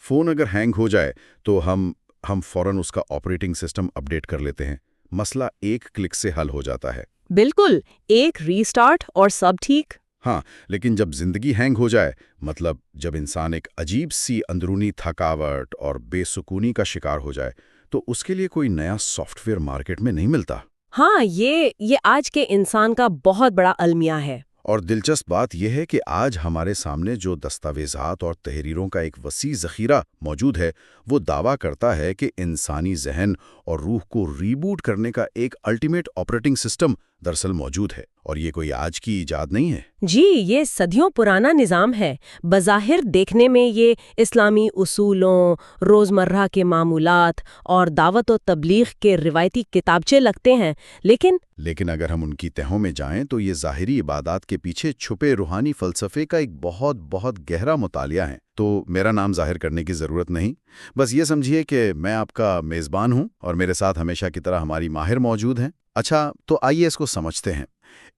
Phone اگر hang ہو جائے تو ہم فوراً اس کا آپریٹنگ سسٹم اپڈیٹ کر لیتے ہیں، مسئلہ ایک کلک سے حل ہو جاتا ہے۔ بالکل، ایک ری سٹارٹ اور سب ٹھیک۔ ہاں، لیکن جب زندگی ہینگ ہو جائے، مطلب جب انسان ایک عجیب سی اندرونی تھکاوٹ اور بے سکونی کا شکار ہو جائے، تو اس کے لیے کوئی نیا سافٹ ویئر مارکیٹ میں نہیں ملتا۔ ہاں، یہ آج کے انسان کا بہت بڑا المیہ ہے۔ اور دلچسپ بات یہ ہے کہ آج ہمارے سامنے جو دستاویزات اور تحریروں کا ایک وسیع ذخیرہ موجود ہے، وہ دعویٰ کرتا ہے کہ انسانی ذہن اور روح کو ریبوٹ کرنے کا ایک الٹیمیٹ آپریٹنگ سسٹم دراصل موجود ہے، اور یہ کوئی آج کی ایجاد نہیں ہے۔ جی، یہ صدیوں پرانا نظام ہے۔ بظاہر دیکھنے میں یہ اسلامی اصولوں، روزمرہ کے معمولات اور دعوت و تبلیغ کے روایتی کتابچے لگتے ہیں، لیکن اگر ہم ان کی تہوں میں جائیں تو یہ ظاہری عبادات کے پیچھے چھپے روحانی فلسفے کا ایک بہت بہت گہرا مطالعہ ہے۔ تو میرا نام ظاہر کرنے کی ضرورت نہیں، بس یہ سمجھیے کہ میں آپ کا میزبان ہوں، اور میرے ساتھ ہمیشہ کی طرح ہماری ماہر موجود ہیں۔ اچھا، تو آئیے اس کو سمجھتے ہیں۔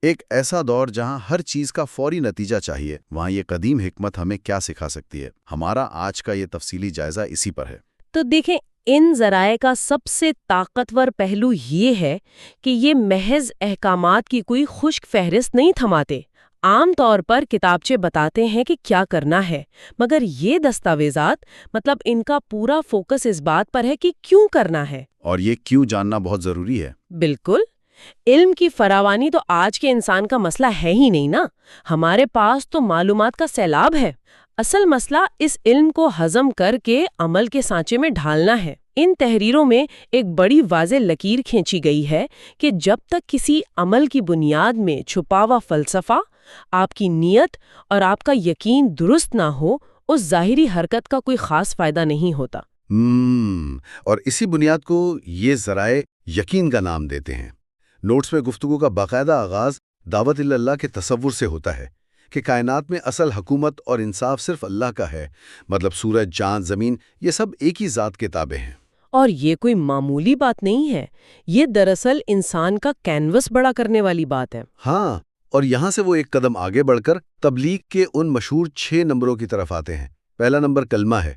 ایک ایسا دور جہاں ہر چیز کا فوری نتیجہ چاہیے، وہاں یہ قدیم حکمت ہمیں کیا سکھا سکتی ہے؟ ہمارا آج کا یہ تفصیلی جائزہ اسی پر ہے۔ تو دیکھیں، ان ذرائع کا سب سے طاقتور پہلو یہ ہے کہ یہ محض احکامات کی کوئی خشک فہرست نہیں تھماتے۔ عام طور پر کتابچے بتاتے ہیں کہ کیا کرنا ہے، مگر یہ دستاویزات، مطلب ان کا پورا فوکس اس بات پر ہے کہ کیوں کرنا ہے۔ اور یہ کیوں جاننا بہت ضروری ہے۔ بالکل، علم کی فراوانی تو آج کے انسان کا مسئلہ ہے ہی نہیں نا، ہمارے پاس تو معلومات کا سیلاب ہے۔ اصل مسئلہ اس علم کو ہضم کر کے عمل کے سانچے میں ڈھالنا ہے۔ ان تحریروں میں ایک بڑی واضح لکیر کھینچی گئی ہے کہ جب تک کسی عمل کی بنیاد میں چھپا ہوا فلسفہ، آپ کی نیت اور آپ کا یقین درست نہ ہو، اس ظاہری حرکت کا کوئی خاص فائدہ نہیں ہوتا۔ اور اسی بنیاد کو یہ ذرائع یقین کا نام دیتے ہیں۔ نوٹس میں گفتگو کا باقاعدہ آغاز دعوت اللہ کے تصور سے ہوتا ہے کہ کائنات میں اصل حکومت اور انصاف صرف اللہ کا ہے، مطلب سورج، چاند، زمین، یہ سب ایک ہی ذات کے تابع ہیں۔ اور یہ کوئی معمولی بات نہیں ہے، یہ دراصل انسان کا کینوس بڑا کرنے والی بات ہے۔ ہاں، اور یہاں سے وہ ایک قدم آگے بڑھ کر تبلیغ کے ان مشہور 6 نمبروں کی طرف آتے ہیں۔ پہلا نمبر کلمہ ہے۔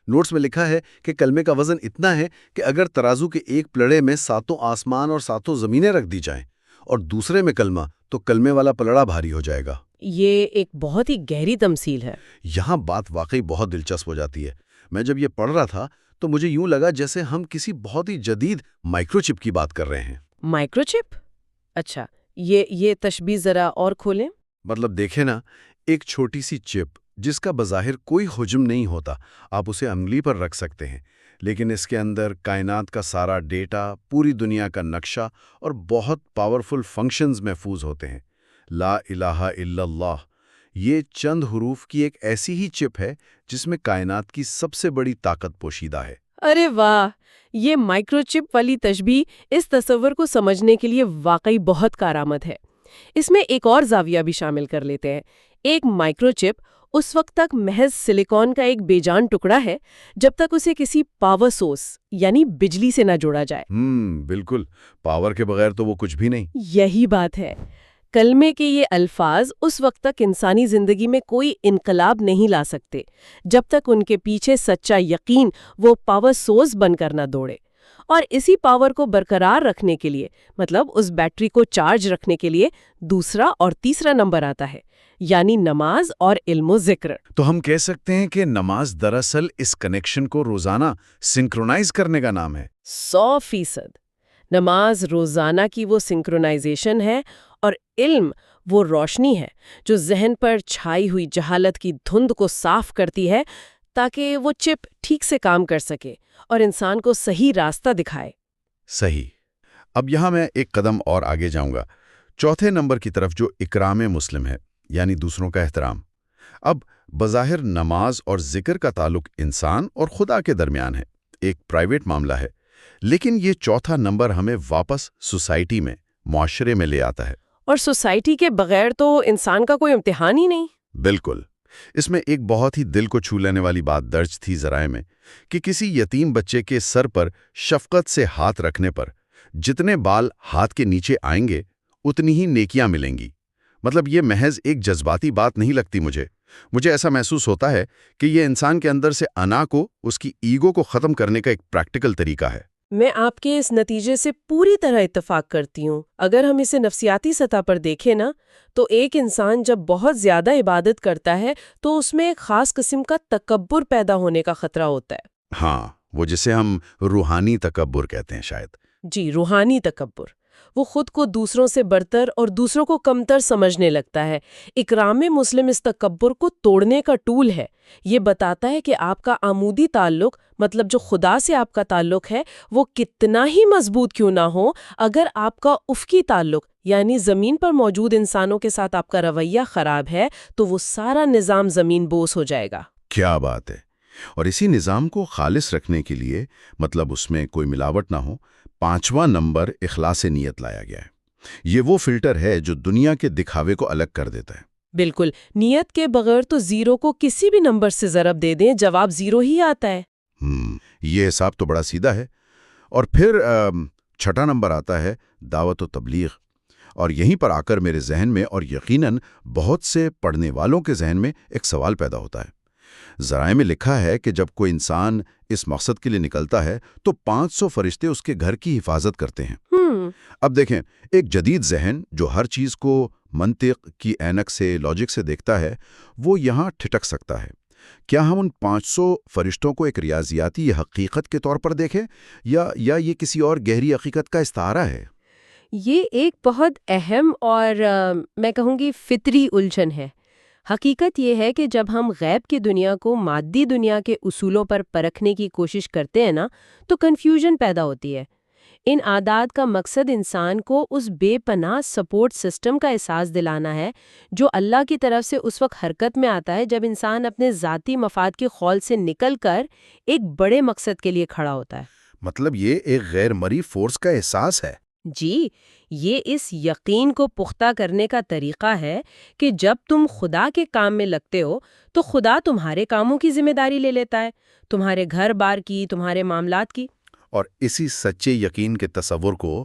نوٹس میں لکھا ہے کہ کلمے کا وزن اتنا ہے کہ اگر ترازو کے ایک پلڑے میں 7 آسمان اور 7 زمینیں رکھ دی جائیں اور دوسرے میں کلمہ، تو کلمے والا پلڑا بھاری ہو جائے گا۔ یہ ایک بہت ہی گہری تمثیل ہے۔ یہاں بات واقعی بہت دلچسپ ہو جاتی ہے۔ میں جب یہ پڑھ رہا تھا تو مجھے یوں لگا جیسے ہم کسی بہت ہی جدید مائکرو چپ کی بات کر رہے ہیں۔ مائکرو چپ؟ اچھا، یہ تشبیہ ذرا اور کھولیں۔ مطلب دیکھیں نا، ایک چھوٹی سی چپ جس کا بظاہر کوئی حجم نہیں ہوتا، آپ اسے انگلی پر رکھ سکتے ہیں، لیکن اس کے اندر کائنات کا سارا ڈیٹا، پوری دنیا کا نقشہ اور بہت پاورفل فنکشنز محفوظ ہوتے ہیں۔ لا الہ الا اللہ، یہ چند حروف کی ایک ایسی ہی چپ ہے جس میں کائنات کی سب سے بڑی طاقت پوشیدہ ہے۔ ارے واہ، یہ مائکرو چپ والی تشبیہ اس تصور کو سمجھنے کے لیے واقعی بہت کارآمد ہے۔ اس میں ایک اور زاویہ بھی شامل کر لیتے ہیں۔ ایک مائکرو چپ اس وقت تک محض سلیکون کا ایک بے جان ٹکڑا ہے جب تک اسے کسی پاور سورس یعنی بجلی سے نہ جوڑا جائے۔ بالکل، پاور کے بغیر تو وہ کچھ بھی نہیں۔ یہی بات ہے، کلمے کے یہ الفاظ اس وقت تک انسانی زندگی میں کوئی انقلاب نہیں لا سکتے جب تک ان کے پیچھے سچا یقین وہ پاور سورس بن کر نہ دوڑے۔ اور اسی پاور کو برقرار رکھنے کے لیے، مطلب اس بیٹری کو چارج رکھنے کے لیے، دوسرا اور تیسرا نمبر آتا ہے، یعنی نماز اور علم و ذکر۔ تو ہم کہہ سکتے ہیں کہ نماز دراصل اس کنیکشن کو روزانہ سنکرونائز کرنے کا نام ہے۔ 100%۔ نماز روزانہ کی وہ سنکرونائزیشن ہے، اور علم وہ روشنی ہے جو ذہن پر چھائی ہوئی جہالت کی دھند کو صاف کرتی ہے تاکہ وہ چپ ٹھیک سے کام کر سکے اور انسان کو صحیح راستہ دکھائے۔ صحیح۔ اب یہاں میں ایک قدم اور آگے جاؤں گا، چوتھے نمبر کی طرف، جو اکرام مسلم ہے، یعنی دوسروں کا احترام۔ اب بظاہر نماز اور ذکر کا تعلق انسان اور خدا کے درمیان ہے، ایک پرائیویٹ معاملہ ہے، لیکن یہ چوتھا نمبر ہمیں واپس سوسائٹی میں، معاشرے میں لے آتا ہے۔ اور سوسائٹی کے بغیر تو انسان کا کوئی امتحان ہی نہیں۔ بالکل۔ اس میں ایک بہت ہی دل کو چھو لینے والی بات درج تھی ذرائع میں کہ کسی یتیم بچے کے سر پر شفقت سے ہاتھ رکھنے پر جتنے بال ہاتھ کے نیچے آئیں گے اتنی ہی نیکیاں ملیں گی۔ مطلب یہ محض ایک جذباتی بات نہیں لگتی مجھے، مجھے ایسا محسوس ہوتا ہے کہ یہ انسان کے اندر سے انا کو، اس کی ایگو کو ختم کرنے کا ایک پریکٹیکل طریقہ ہے۔ میں آپ کے اس نتیجے سے پوری طرح اتفاق کرتی ہوں۔ اگر ہم اسے نفسیاتی سطح پر دیکھیں نا، تو ایک انسان جب بہت زیادہ عبادت کرتا ہے تو اس میں ایک خاص قسم کا تکبر پیدا ہونے کا خطرہ ہوتا ہے۔ ہاں، وہ جسے ہم روحانی تکبر کہتے ہیں شاید۔ جی، روحانی تکبر۔ وہ خود کو دوسروں سے برتر اور دوسروں کو کمتر سمجھنے لگتا ہے۔ اکرام مسلم اس تکبر کو توڑنے کا ٹول ہے۔ یہ بتاتا ہے کہ آپ کا عمودی تعلق، مطلب جو خدا سے آپ کا تعلق ہے، وہ کتنا ہی مضبوط کیوں نہ ہو، اگر آپ کا افقی تعلق یعنی زمین پر موجود انسانوں کے ساتھ آپ کا رویہ خراب ہے تو وہ سارا نظام زمین بوس ہو جائے گا۔ کیا بات ہے! اور اسی نظام کو خالص رکھنے کے لیے، مطلب اس میں کوئی ملاوٹ نہ ہو، 5واں نمبر اخلاص نیت لایا گیا ہے۔ یہ وہ فلٹر ہے جو دنیا کے دکھاوے کو الگ کر دیتا ہے۔ بالکل، نیت کے بغیر تو زیرو کو کسی بھی نمبر سے ضرب دے دیں، جواب زیرو ہی آتا ہے۔ یہ حساب تو بڑا سیدھا ہے۔ اور پھر 6واں نمبر آتا ہے دعوت و تبلیغ۔ اور یہیں پر آ کر میرے ذہن میں اور یقیناً بہت سے پڑھنے والوں کے ذہن میں ایک سوال پیدا ہوتا ہے۔ ذرائع میں لکھا ہے کہ جب کوئی انسان اس مقصد کے لیے نکلتا ہے تو 500 فرشتے اس کے گھر کی حفاظت کرتے ہیں۔ اب دیکھیں، ایک جدید ذہن جو ہر چیز کو منطق کی اینک سے، لاجک سے دیکھتا ہے، وہ یہاں ٹھٹک سکتا ہے۔ کیا ہم ان 500 فرشتوں کو ایک ریاضیاتی حقیقت کے طور پر دیکھیں یا یہ کسی اور گہری حقیقت کا استعارہ ہے؟ یہ ایک بہت اہم اور میں کہوں گی فطری الجھن ہے۔ حقیقت یہ ہے کہ جب ہم غیب کی دنیا کو مادی دنیا کے اصولوں پر پرکھنے کی کوشش کرتے ہیں نا، تو کنفیوژن پیدا ہوتی ہے۔ ان اعداد کا مقصد انسان کو اس بے پناہ سپورٹ سسٹم کا احساس دلانا ہے جو اللہ کی طرف سے اس وقت حرکت میں آتا ہے جب انسان اپنے ذاتی مفاد کے خول سے نکل کر ایک بڑے مقصد کے لیے کھڑا ہوتا ہے۔ مطلب یہ ایک غیر مرئی فورس کا احساس ہے۔ جی، یہ اس یقین کو پختہ کرنے کا طریقہ ہے کہ جب تم خدا کے کام میں لگتے ہو تو خدا تمہارے کاموں کی ذمہ داری لے لیتا ہے، تمہارے گھر بار کی، تمہارے معاملات کی۔ اور اسی سچے یقین کے تصور کو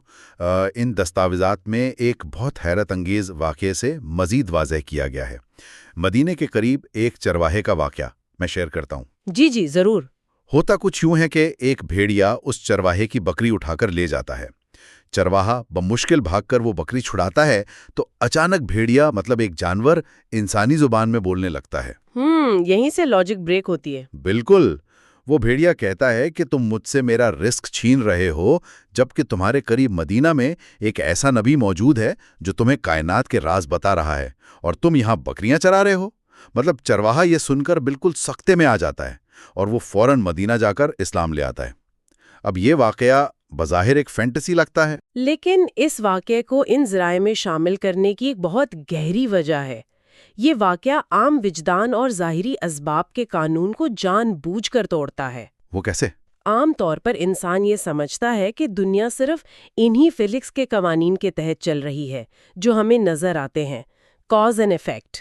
ان دستاویزات میں ایک بہت حیرت انگیز واقعے سے مزید واضح کیا گیا ہے۔ مدینے کے قریب ایک چرواہے کا واقعہ میں شیئر کرتا ہوں۔ جی جی ضرور۔ ہوتا کچھ یوں ہے کہ ایک بھیڑیا اس چرواہے کی بکری اٹھا کر لے جاتا ہے۔ چرواہا بمشکل بھاگ کر وہ بکری چھڑاتا ہے تو اچانک بھیڑیا، مطلب ایک جانور، انسانی زبان میں بولنے لگتا ہے۔ یہیں سے لاجک بریک ہوتی ہے۔ بالکل۔ وہ بھیڑیا کہتا ہے کہ تم مجھ سے میرا رزق چھین رہے ہو، جبکہ تمہارے قریب مدینہ میں ایک ایسا نبی موجود ہے جو تمہیں کائنات کے راز بتا رہا ہے، اور تم یہاں بکریاں چرا رہے ہو۔ مطلب چرواہا یہ سن کر بالکل سکتے میں آ جاتا ہے اور وہ فوراً مدینہ جا کر اسلام لے آتا ہے۔ اب یہ واقعہ بظاہر ایک فینٹیسی لگتا ہے، لیکن اس واقعے کو ان ذرائع میں شامل کرنے کی ایک بہت گہری وجہ ہے۔ یہ واقعہ عام وجدان اور ظاہری اسباب کے قانون کو جان بوجھ کر توڑتا ہے۔ وہ کیسے؟ عام طور پر انسان یہ سمجھتا ہے کہ دنیا صرف انہی فزکس کے قوانین کے تحت چل رہی ہے جو ہمیں نظر آتے ہیں، کاز اینڈ ایفیکٹ۔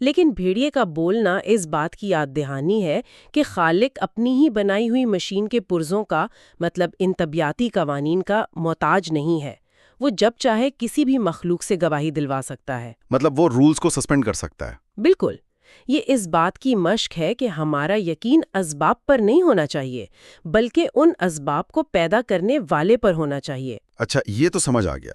لیکن بھیڑیے کا بولنا اس بات کی یاد دہانی ہے کہ خالق اپنی ہی بنائی ہوئی مشین کے پرزوں کا، مطلب ان طبیعتی قوانین کا، محتاج نہیں ہے۔ وہ جب چاہے کسی بھی مخلوق سے گواہی دلوا سکتا ہے، مطلب وہ رولز کو سسپینڈ کر سکتا ہے۔ بالکل۔ یہ اس بات کی مشق ہے کہ ہمارا یقین اسباب پر نہیں ہونا چاہیے، بلکہ ان اسباب کو پیدا کرنے والے پر ہونا چاہیے۔ اچھا، یہ تو سمجھ آ گیا۔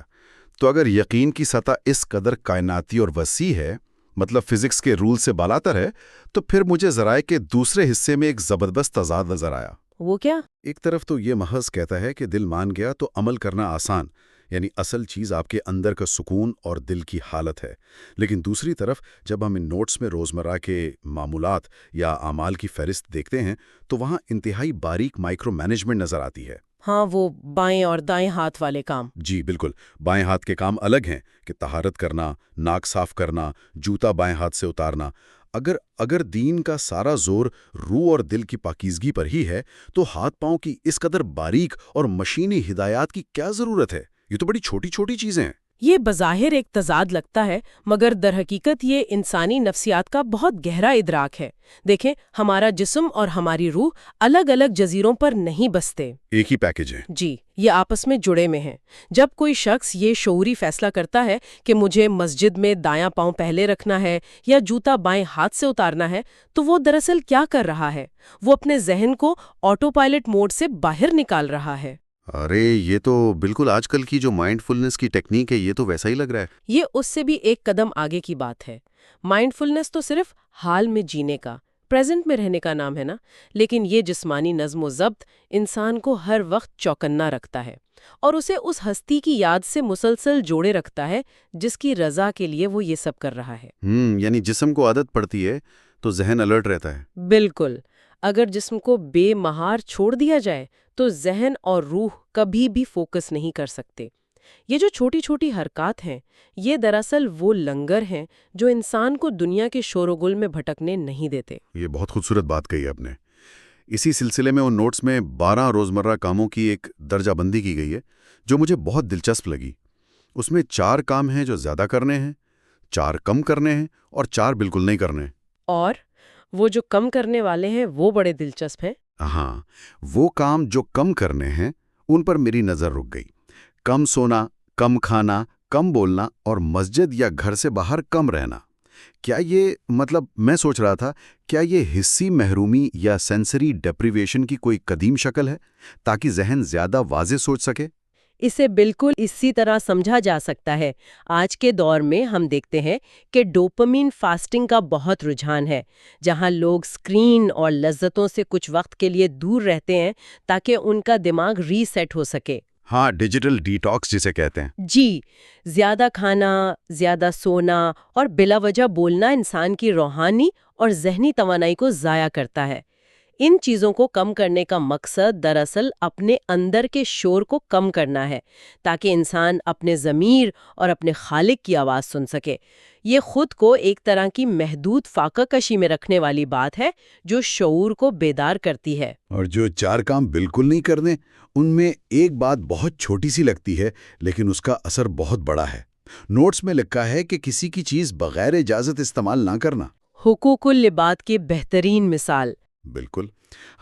تو اگر یقین کی سطح اس قدر کائناتی اور وسیع ہے، مطلب فزکس کے رول سے بالاتر ہے، تو پھر مجھے ذرائع کے دوسرے حصے میں ایک زبردست تضاد نظر آیا۔ وہ کیا؟ ایک طرف تو یہ محض کہتا ہے کہ دل مان گیا تو عمل کرنا آسان، یعنی اصل چیز آپ کے اندر کا سکون اور دل کی حالت ہے۔ لیکن دوسری طرف جب ہم ان نوٹس میں روزمرہ کے معمولات یا اعمال کی فہرست دیکھتے ہیں تو وہاں انتہائی باریک مائکرو مینجمنٹ نظر آتی ہے۔ ہاں، وہ بائیں اور دائیں ہاتھ والے کام۔ جی بالکل، بائیں ہاتھ کے کام الگ ہیں کہ طہارت کرنا، ناک صاف کرنا، جوتا بائیں ہاتھ سے اتارنا۔ اگر دین کا سارا زور روح اور دل کی پاکیزگی پر ہی ہے تو ہاتھ پاؤں کی اس قدر باریک اور مشینی ہدایات کی کیا ضرورت ہے؟ یہ تو بڑی چھوٹی چھوٹی چیزیں ہیں۔ یہ بظاہر ایک تضاد لگتا ہے، مگر در حقیقت یہ انسانی نفسیات کا بہت گہرا ادراک ہے۔ دیکھیں، ہمارا جسم اور ہماری روح الگ الگ جزیروں پر نہیں بستے، ایک ہی پیکج ہے۔ جی، یہ آپس میں جڑے میں ہیں۔ جب کوئی شخص یہ شعوری فیصلہ کرتا ہے کہ مجھے مسجد میں دایاں پاؤں پہلے رکھنا ہے یا جوتا بائیں ہاتھ سے اتارنا ہے، تو وہ دراصل کیا کر رہا ہے؟ وہ اپنے ذہن کو آٹو پائلٹ موڈ سے باہر نکال رہا ہے۔ ارے یہ تو بالکل آج کل کی جو مائنڈ فلنس کی ٹیکنیک ہے، یہ تو ویسا ہی لگ رہا ہے۔ یہ اس سے بھی ایک قدم آگے کی بات ہے۔ مائنڈ فلنس تو صرف حال میں جینے کا، پریزنٹ میں رہنے کا نام ہے نا، لیکن یہ جسمانی نظم و ضبط انسان کو ہر وقت چوکنا رکھتا ہے اور اسے اس ہستی کی یاد سے مسلسل جوڑے رکھتا ہے جس کی رضا کے لیے وہ یہ سب کر رہا ہے۔ یعنی جسم کو عادت پڑتی ہے تو ذہن الرٹ رہتا ہے۔ بالکل، اگر جسم کو بے مہار چھوڑ دیا جائے تو ذہن اور روح کبھی بھی فوکس نہیں کر سکتے۔ یہ جو چھوٹی چھوٹی حرکات ہیں، یہ دراصل وہ لنگر ہیں جو انسان کو دنیا کے شور و گل میں بھٹکنے نہیں دیتے۔ یہ بہت خوبصورت بات کہی آپ نے۔ اسی سلسلے میں ان نوٹس میں 12 روزمرہ کاموں کی ایک درجہ بندی کی گئی ہے جو مجھے بہت دلچسپ لگی۔ اس میں 4 کام ہیں جو زیادہ کرنے ہیں، 4 کم کرنے ہیں اور 4 بالکل نہیں کرنے۔ اور وہ جو کم کرنے والے ہیں وہ بڑے دلچسپ ہیں۔ ہاں، وہ کام جو کم کرنے ہیں ان پر میری نظر رک گئی۔ کم سونا، کم کھانا، کم بولنا اور مسجد یا گھر سے باہر کم رہنا۔ کیا یہ میں سوچ رہا تھا، کیا یہ حسی محرومی یا سینسری ڈیپریویشن کی کوئی قدیم شکل ہے تاکہ ذہن زیادہ واضح سوچ سکے؟ اسے بالکل اسی طرح سمجھا جا سکتا ہے۔ آج کے دور میں ہم دیکھتے ہیں کہ ڈوپامین فاسٹنگ کا بہت رجحان ہے، جہاں لوگ اسکرین اور لذتوں سے کچھ وقت کے لیے دور رہتے ہیں تاکہ ان کا دماغ ری سیٹ ہو سکے۔ ہاں، ڈیجیٹل ڈیٹاکس جسے کہتے ہیں۔ جی، زیادہ کھانا، زیادہ سونا اور بلا وجہ بولنا انسان کی روحانی اور ذہنی توانائی کو ضائع کرتا ہے۔ ان چیزوں کو کم کرنے کا مقصد دراصل اپنے اندر کے شور کو کم کرنا ہے تاکہ انسان اپنے ضمیر اور اپنے خالق کی آواز سن سکے۔ یہ خود کو ایک طرح کی محدود فاقہ کشی میں رکھنے والی بات ہے جو شعور کو بیدار کرتی ہے۔ اور جو 4 کام بالکل نہیں کرنے، ان میں ایک بات بہت چھوٹی سی لگتی ہے لیکن اس کا اثر بہت بڑا ہے۔ نوٹس میں لکھا ہے کہ کسی کی چیز بغیر اجازت استعمال نہ کرنا۔ حقوق اللباد کی بہترین مثال۔ بالکل،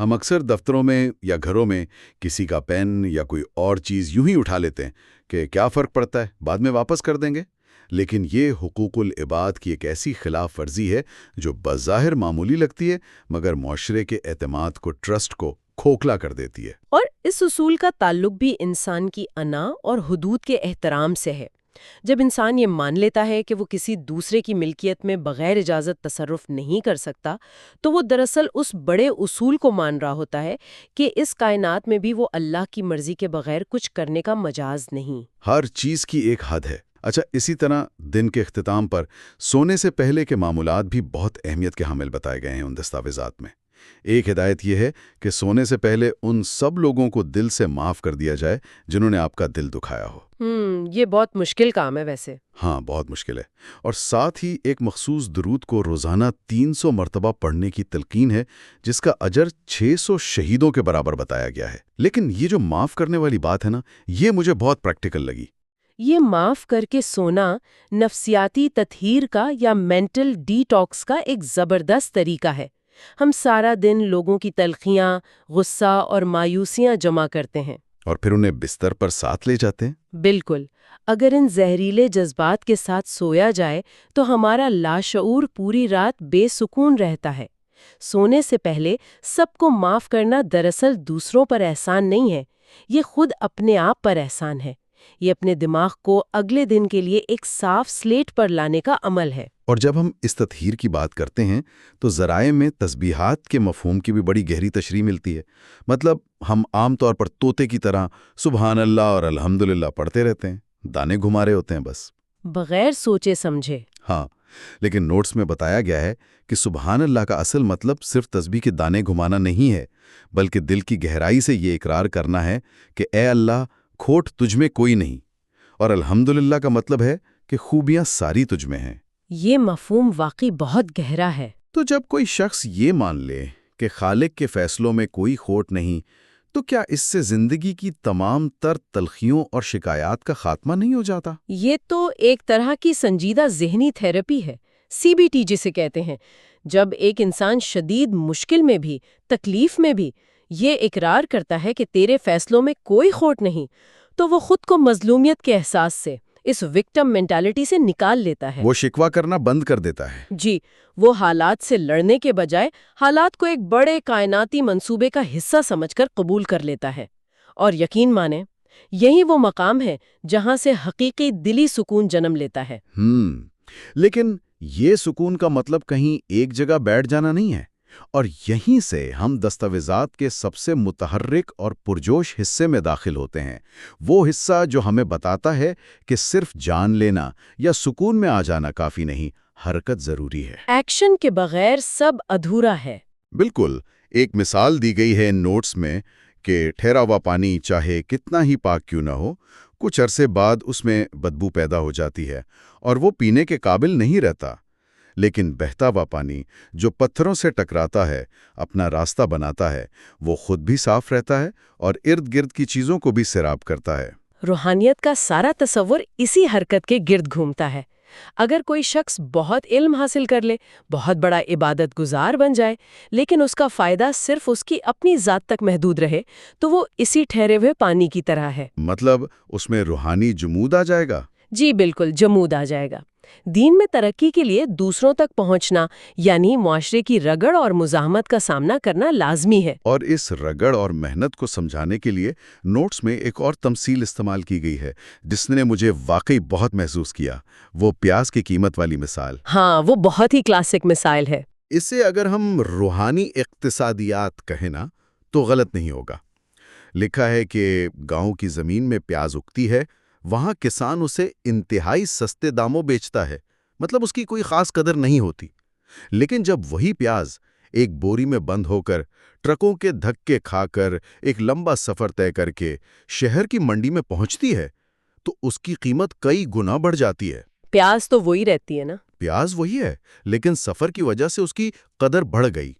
ہم اکثر دفتروں میں یا گھروں میں کسی کا پین یا کوئی اور چیز یوں ہی اٹھا لیتے ہیں کہ کیا فرق پڑتا ہے، بعد میں واپس کر دیں گے۔ لیکن یہ حقوق العباد کی ایک ایسی خلاف ورزی ہے جو بظاہر معمولی لگتی ہے مگر معاشرے کے اعتماد کو، ٹرسٹ کو کھوکھلا کر دیتی ہے۔ اور اس اصول کا تعلق بھی انسان کی انا اور حدود کے احترام سے ہے۔ جب انسان یہ مان لیتا ہے کہ وہ کسی دوسرے کی ملکیت میں بغیر اجازت تصرف نہیں کر سکتا، تو وہ دراصل اس بڑے اصول کو مان رہا ہوتا ہے کہ اس کائنات میں بھی وہ اللہ کی مرضی کے بغیر کچھ کرنے کا مجاز نہیں۔ ہر چیز کی ایک حد ہے۔ اچھا، اسی طرح دن کے اختتام پر سونے سے پہلے کے معمولات بھی بہت اہمیت کے حامل بتائے گئے ہیں ان دستاویزات میں۔ ایک ہدایت یہ ہے کہ سونے سے پہلے ان سب لوگوں کو دل سے معاف کر دیا جائے جنہوں نے آپ کا دل دکھایا ہو۔ یہ بہت مشکل کام ہے ویسے۔ ہاں، بہت مشکل ہے۔ اور ساتھ ہی ایک مخصوص درود کو روزانہ 300 مرتبہ پڑھنے کی تلقین ہے جس کا اجر 600 شہیدوں کے برابر بتایا گیا ہے۔ لیکن یہ جو معاف کرنے والی بات ہے نا، یہ مجھے بہت پریکٹیکل لگی۔ یہ معاف کر کے سونا نفسیاتی تطہیر کا یا مینٹل ڈی ٹاکس کا ایک زبردست طریقہ ہے۔ ہم سارا دن لوگوں کی تلخیاں، غصہ اور مایوسیاں جمع کرتے ہیں اور پھر انہیں بستر پر ساتھ لے جاتے ہیں۔ بالکل، اگر ان زہریلے جذبات کے ساتھ سویا جائے تو ہمارا لاشعور پوری رات بے سکون رہتا ہے۔ سونے سے پہلے سب کو معاف کرنا دراصل دوسروں پر احسان نہیں ہے، یہ خود اپنے آپ پر احسان ہے۔ یہ اپنے دماغ کو اگلے دن کے لیے ایک صاف سلیٹ پر لانے کا عمل ہے۔ اور جب ہم اس تطہیر کی بات کرتے ہیں تو ذرائع میں تسبیحات کے مفہوم کی بھی بڑی گہری تشریح ملتی ہے۔ ہم عام طور پر طوطے کی طرح سبحان اللہ اور الحمدللہ پڑھتے رہتے ہیں، دانے گھما رہے ہوتے ہیں بس، بغیر سوچے سمجھے۔ ہاں، لیکن نوٹس میں بتایا گیا ہے کہ سبحان اللہ کا اصل مطلب صرف تسبیح کے دانے گھمانا نہیں ہے، بلکہ دل کی گہرائی سے یہ اقرار کرنا ہے کہ اے اللہ، کھوٹ تجھ میں کوئی نہیں، اور الحمدللہ کا مطلب ہے کہ خوبیاں ساری تجھ میں ہیں۔ یہ مفہوم واقعی بہت گہرا ہے۔ تو جب کوئی شخص یہ مان لے کہ خالق کے فیصلوں میں کوئی کھوٹ نہیں، تو کیا اس سے زندگی کی تمام تر تلخیوں اور شکایات کا خاتمہ نہیں ہو جاتا؟ یہ تو ایک طرح کی سنجیدہ ذہنی تھراپی ہے، CBT جسے کہتے ہیں۔ جب ایک انسان شدید مشکل میں بھی، تکلیف میں بھی، یہ اقرار کرتا ہے کہ تیرے فیصلوں میں کوئی کھوٹ نہیں، تو وہ خود کو مظلومیت کے احساس سے، اس وکٹم مینٹالٹی سے نکال لیتا ہے۔ وہ شکوہ کرنا بند کر دیتا ہے۔ جی، وہ حالات سے لڑنے کے بجائے حالات کو ایک بڑے کائناتی منصوبے کا حصہ سمجھ کر قبول کر لیتا ہے۔ اور یقین مانیں، یہی وہ مقام ہے جہاں سے حقیقی دلی سکون جنم لیتا ہے۔ لیکن یہ سکون کا مطلب کہیں ایک جگہ بیٹھ جانا نہیں ہے، اور یہیں سے ہم دستاویزات کے سب سے متحرک اور پرجوش حصے میں داخل ہوتے ہیں، وہ حصہ جو ہمیں بتاتا ہے کہ صرف جان لینا یا سکون میں آ جانا کافی نہیں، حرکت ضروری ہے۔ ایکشن کے بغیر سب ادھورا ہے۔ بالکل، ایک مثال دی گئی ہے نوٹس میں کہ ٹھہرا ہوا پانی چاہے کتنا ہی پاک کیوں نہ ہو، کچھ عرصے بعد اس میں بدبو پیدا ہو جاتی ہے اور وہ پینے کے قابل نہیں رہتا۔ لیکن بہتا ہوا پانی جو پتھروں سے ٹکراتا ہے، اپنا راستہ بناتا ہے، وہ خود بھی صاف رہتا ہے اور ارد گرد کی چیزوں کو بھی سیراب کرتا ہے۔ روحانیت کا سارا تصور اسی حرکت کے گرد گھومتا ہے۔ اگر کوئی شخص بہت علم حاصل کر لے، بہت بڑا عبادت گزار بن جائے، لیکن اس کا فائدہ صرف اس کی اپنی ذات تک محدود رہے، تو وہ اسی ٹھہرے ہوئے پانی کی طرح ہے۔ مطلب اس میں روحانی جمود آ جائے گا؟ جی بالکل، جمود آ جائے گا۔ دین میں ترقی کے لیے دوسروں تک پہنچنا، یعنی معاشرے کی رگڑ اور مزاحمت کا سامنا کرنا لازمی ہے۔ اور اس رگڑ اور محنت کو سمجھانے کے لیے نوٹس میں ایک اور تمثیل استعمال کی گئی ہے جس نے مجھے واقعی بہت محسوس کیا، وہ پیاز کی قیمت والی مثال۔ ہاں، وہ بہت ہی کلاسک مثال ہے۔ اسے اگر ہم روحانی اقتصادیات کہیں نا تو غلط نہیں ہوگا۔ لکھا ہے کہ گاؤں کی زمین میں پیاز اگتی ہے، وہاں کسان اسے انتہائی سستے داموں بیچتا ہے، مطلب اس کی کوئی خاص قدر نہیں ہوتی۔ لیکن جب وہی پیاز ایک بوری میں بند ہو کر، ٹرکوں کے دھکے کھا کر، ایک لمبا سفر طے کر کے شہر کی منڈی میں پہنچتی ہے تو اس کی قیمت کئی گنا بڑھ جاتی ہے۔ پیاز تو وہی رہتی ہے نا؟ پیاز وہی ہے، لیکن سفر کی وجہ سے اس کی قدر بڑھ گئی۔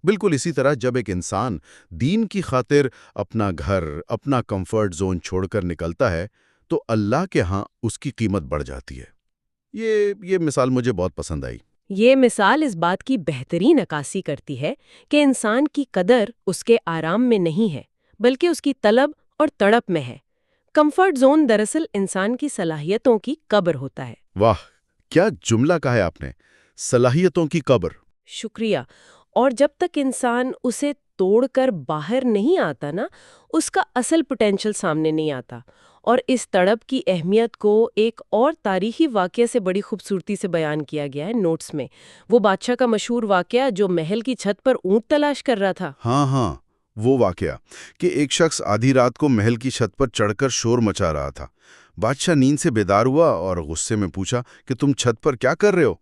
بالکل اسی طرح جب ایک انسان دین کی خاطر اپنا گھر، اپنا کمفرٹ زون چھوڑ کر نکلتا ہے تو اللہ کے ہاں اس کی قیمت بڑھ جاتی ہے۔ یہ مثال مجھے بہت پسند آئی۔ یہ مثال اس بات کی بہترین عکاسی کرتی ہے کہ انسان کی قدر اس کے آرام میں نہیں ہے، بلکہ اس کی طلب اور تڑپ میں ہے۔ کمفرٹ زون دراصل انسان کی صلاحیتوں کی قبر ہوتا ہے۔ واہ، کیا جملہ کہا ہے آپ نے، صلاحیتوں کی قبر۔ شکریہ۔ اور جب تک انسان اسے توڑ کر باہر نہیں آتا نا، اس کا اصل پوٹینشل سامنے نہیں آتا۔ اور اس تڑپ کی اہمیت کو ایک اور تاریخی واقعے سے بڑی خوبصورتی سے بیان کیا گیا ہے نوٹس میں۔ وہ بادشاہ کا مشہور واقعہ جو محل کی چھت پر اونٹ تلاش کر رہا تھا۔ ہاں، وہ واقعہ کہ ایک شخص آدھی رات کو محل کی چھت پر چڑھ کر شور مچا رہا تھا۔ بادشاہ نیند سے بیدار ہوا اور غصے میں پوچھا کہ تم چھت پر کیا کر رہے ہو؟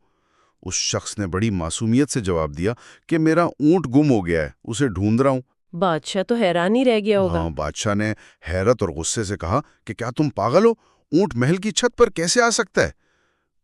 اس شخص نے بڑی معصومیت سے جواب دیا کہ میرا اونٹ گم ہو گیا ہے، اسے ڈھونڈ رہا ہوں۔ بادشاہ تو حیران ہی رہ گیا ہوگا۔ ہاں، بادشاہ نے حیرت اور غصے سے کہا کہ کیا تم پاگل ہو؟ اونٹ محل کی چھت پر کیسے آ سکتا ہے؟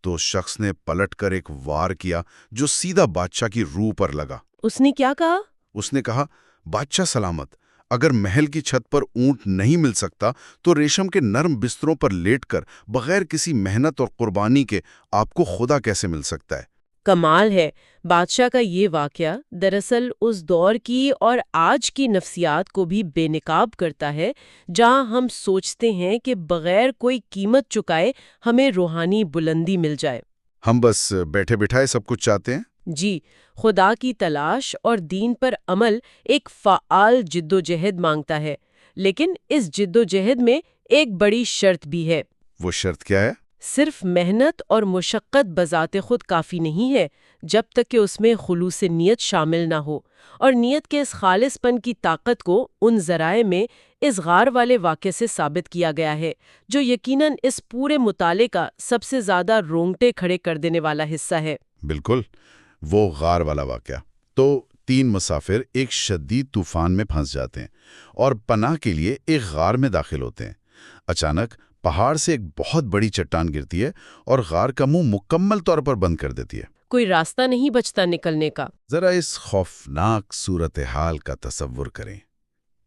تو اس شخص نے پلٹ کر ایک وار کیا جو سیدھا بادشاہ کی روح پر لگا۔ اس نے کیا کہا؟ اس نے کہا، بادشاہ سلامت، اگر محل کی چھت پر اونٹ نہیں مل سکتا تو ریشم کے نرم بستروں پر لیٹ کر بغیر کسی محنت اور قربانی کے آپ کو خدا کیسے مل سکتا ہے؟ کمال ہے۔ بادشاہ کا یہ واقعہ دراصل اس دور کی اور آج کی نفسیات کو بھی بے نقاب کرتا ہے، جہاں ہم سوچتے ہیں کہ بغیر کوئی قیمت چکائے ہمیں روحانی بلندی مل جائے۔ ہم بس بیٹھے بٹھائے سب کچھ چاہتے ہیں۔ جی، خدا کی تلاش اور دین پر عمل ایک فعال جد و جہد مانگتا ہے، لیکن اس جد و جہد میں ایک بڑی شرط بھی ہے۔ وہ شرط کیا ہے؟ صرف محنت اور مشقت بذات خود کافی نہیں ہے جب تک کہ اس میں خلوص نیت شامل نہ ہو، اور نیت کے اس خالص پن کی طاقت کو ان ذرائع میں اس غار والے واقعے سے ثابت کیا گیا ہے، جو یقیناً اس پورے مطالعے کا سب سے زیادہ رونگٹے کھڑے کر دینے والا حصہ ہے۔ بالکل، وہ غار والا واقعہ۔ تو 3 مسافر ایک شدید طوفان میں پھنس جاتے ہیں اور پناہ کے لیے ایک غار میں داخل ہوتے ہیں۔ اچانک پہاڑ سے ایک بہت بڑی چٹان گرتی ہے اور غار کا منہ مکمل طور پر بند کر دیتی ہے۔ کوئی راستہ نہیں بچتا نکلنے کا۔ ذرا اس خوفناک صورتحال کا تصور کریں۔